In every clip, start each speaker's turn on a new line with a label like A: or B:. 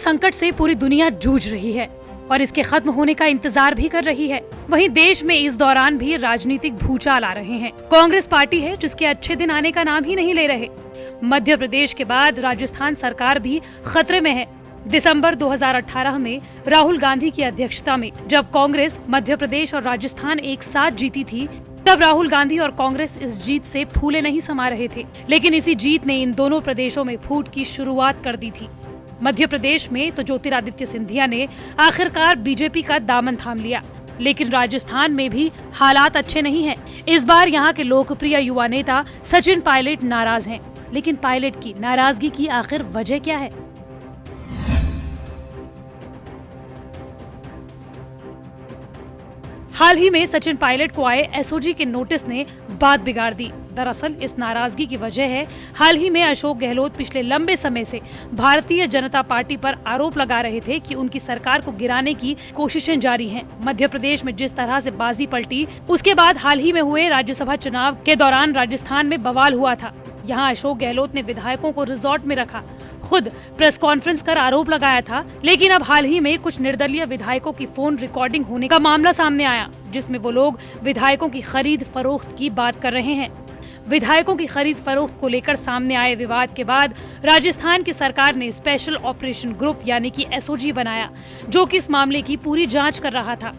A: संकट से पूरी दुनिया जूझ रही है और इसके खत्म होने का इंतजार भी कर रही है। वहीं देश में इस दौरान भी राजनीतिक भूचाल आ रहे हैं। कांग्रेस पार्टी है जिसके अच्छे दिन आने का नाम ही नहीं ले रहे। मध्य प्रदेश के बाद राजस्थान सरकार भी खतरे में है। दिसंबर 2018 में राहुल गांधी की अध्यक्षता में जब कांग्रेस मध्य प्रदेश और राजस्थान एक साथ जीती थी, तब राहुल गांधी और कांग्रेस इस जीत से फूले नहीं समा रहे थे। लेकिन इसी जीत ने इन दोनों प्रदेशों में फूट की शुरुआत कर दी थी। मध्य प्रदेश में तो ज्योतिरादित्य सिंधिया ने आखिरकार बीजेपी का दामन थाम लिया, लेकिन राजस्थान में भी हालात अच्छे नहीं हैं। इस बार यहाँ के लोकप्रिय युवा नेता सचिन पायलट नाराज हैं। लेकिन पायलट की नाराजगी की आखिर वजह क्या है? हाल ही में सचिन पायलट को आए एसओजी के नोटिस ने बात बिगाड़ दी। दरअसल इस नाराजगी की वजह है, हाल ही में अशोक गहलोत पिछले लंबे समय से भारतीय जनता पार्टी पर आरोप लगा रहे थे कि उनकी सरकार को गिराने की कोशिशें जारी हैं। मध्य प्रदेश में जिस तरह से बाजी पलटी, उसके बाद हाल ही में हुए राज्यसभा चुनाव के दौरान राजस्थान में बवाल हुआ था। यहाँ अशोक गहलोत ने विधायकों को रिजॉर्ट में रखा, खुद प्रेस कॉन्फ्रेंस कर आरोप लगाया था। लेकिन अब हाल ही में कुछ निर्दलीय विधायकों की फोन रिकॉर्डिंग होने का मामला सामने आया, जिसमें वो लोग विधायकों की खरीद फरोख्त की बात कर रहे हैं। विधायकों की खरीद फरोख्त को लेकर सामने आए विवाद के बाद राजस्थान की सरकार ने स्पेशल ऑपरेशन ग्रुप यानी कि एसओजी बनाया, जो कि इस मामले की पूरी जांच कर रहा था।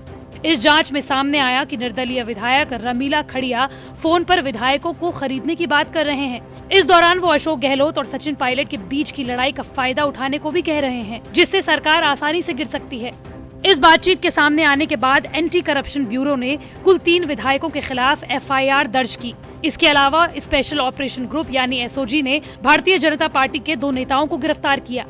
A: इस जांच में सामने आया कि निर्दलीय विधायक रमीला खड़िया फोन पर विधायकों को खरीदने की बात कर रहे हैं। इस दौरान वो अशोक गहलोत और सचिन पायलट के बीच की लड़ाई का फायदा उठाने को भी कह रहे हैं, जिससे सरकार आसानी से गिर सकती है। इस बातचीत के सामने आने के बाद एंटी करप्शन ब्यूरो ने कुल 3 विधायकों के खिलाफ एफआईआर दर्ज की। इसके अलावा स्पेशल ऑपरेशन ग्रुप यानी एसओजी ने भारतीय जनता पार्टी के 2 नेताओं को गिरफ्तार किया।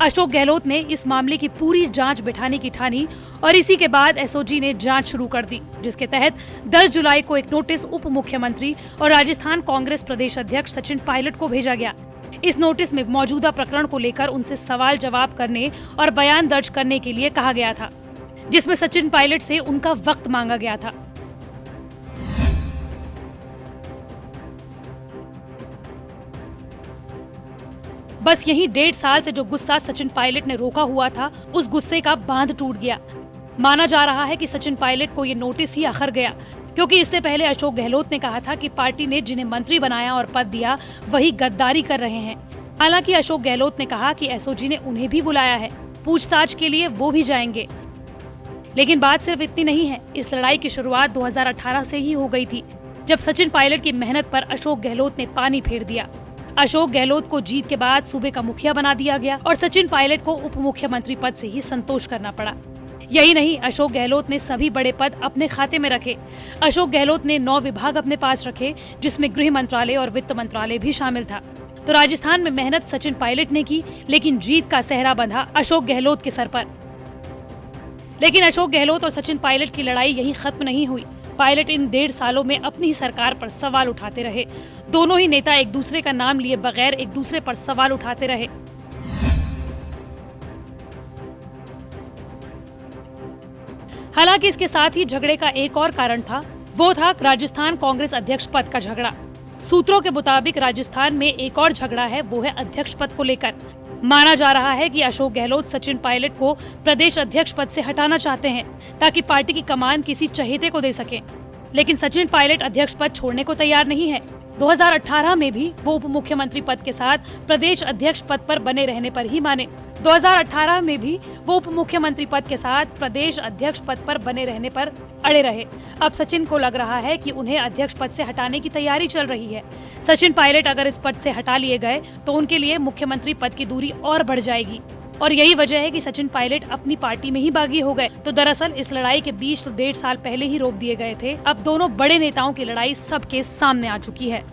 A: अशोक गहलोत ने इस मामले की पूरी जांच बिठाने की ठानी और इसी के बाद एसओजी ने जांच शुरू कर दी, जिसके तहत 10 जुलाई को एक नोटिस उप मुख्यमंत्री और राजस्थान कांग्रेस प्रदेश अध्यक्ष सचिन पायलट को भेजा गया। इस नोटिस में मौजूदा प्रकरण को लेकर उनसे सवाल जवाब करने और बयान दर्ज करने के लिए कहा गया था, जिसमें सचिन पायलट से उनका वक्त मांगा गया था। बस यही 1.5 साल से जो गुस्सा सचिन पायलट ने रोका हुआ था, उस गुस्से का बांध टूट गया। माना जा रहा है कि सचिन पायलट को ये नोटिस ही अखर गया, क्योंकि इससे पहले अशोक गहलोत ने कहा था कि पार्टी ने जिन्हें मंत्री बनाया और पद दिया वही गद्दारी कर रहे हैं। हालांकि अशोक गहलोत ने कहा कि एसओजी ने उन्हें भी बुलाया है, पूछताछ के लिए वो भी जाएंगे। लेकिन बात सिर्फ इतनी नहीं है। इस लड़ाई की शुरुआत 2018 से ही हो गई थी, जब सचिन पायलट की मेहनत पर अशोक गहलोत ने पानी फेर दिया। अशोक गहलोत को जीत के बाद सूबे का मुखिया बना दिया गया और सचिन पायलट को उप मुख्यमंत्री पद से ही संतोष करना पड़ा। यही नहीं, अशोक गहलोत ने सभी बड़े पद अपने खाते में रखे। अशोक गहलोत ने 9 विभाग अपने पास रखे, जिसमें गृह मंत्रालय और वित्त मंत्रालय भी शामिल था। तो राजस्थान में मेहनत सचिन पायलट ने की, लेकिन जीत का सेहरा बंधा अशोक गहलोत के सर पर। लेकिन अशोक गहलोत और सचिन पायलट की लड़ाई यहीं खत्म नहीं हुई। पायलट इन 1.5 सालों में अपनी ही सरकार पर सवाल उठाते रहे। दोनों ही नेता एक दूसरे का नाम लिए बगैर एक दूसरे पर सवाल उठाते रहे। हालांकि इसके साथ ही झगड़े का एक और कारण था, वो था राजस्थान कांग्रेस अध्यक्ष पद का झगड़ा। सूत्रों के मुताबिक राजस्थान में एक और झगड़ा है, वो है अध्यक्ष पद को लेकर। माना जा रहा है कि अशोक गहलोत सचिन पायलट को प्रदेश अध्यक्ष पद से हटाना चाहते हैं, ताकि पार्टी की कमान किसी चहेते को दे सके। लेकिन सचिन पायलट अध्यक्ष पद छोड़ने को तैयार नहीं है। 2018 में भी वो उप मुख्यमंत्री पद के साथ प्रदेश अध्यक्ष पद पर बने रहने पर ही माने। 2018 में भी वो उप मुख्यमंत्री पद के साथ प्रदेश अध्यक्ष पद पर बने रहने पर अड़े रहे। अब सचिन को लग रहा है कि उन्हें अध्यक्ष पद से हटाने की तैयारी चल रही है। सचिन पायलट अगर इस पद से हटा लिए गए तो उनके लिए मुख्यमंत्री पद की दूरी और बढ़ जाएगी, और यही वजह है कि सचिन पायलट अपनी पार्टी में ही बागी हो गए। तो दरअसल इस लड़ाई के बीच तो 1.5 साल पहले ही रोक दिए गए थे। अब दोनों बड़े नेताओं की लड़ाई सबके सामने आ चुकी है।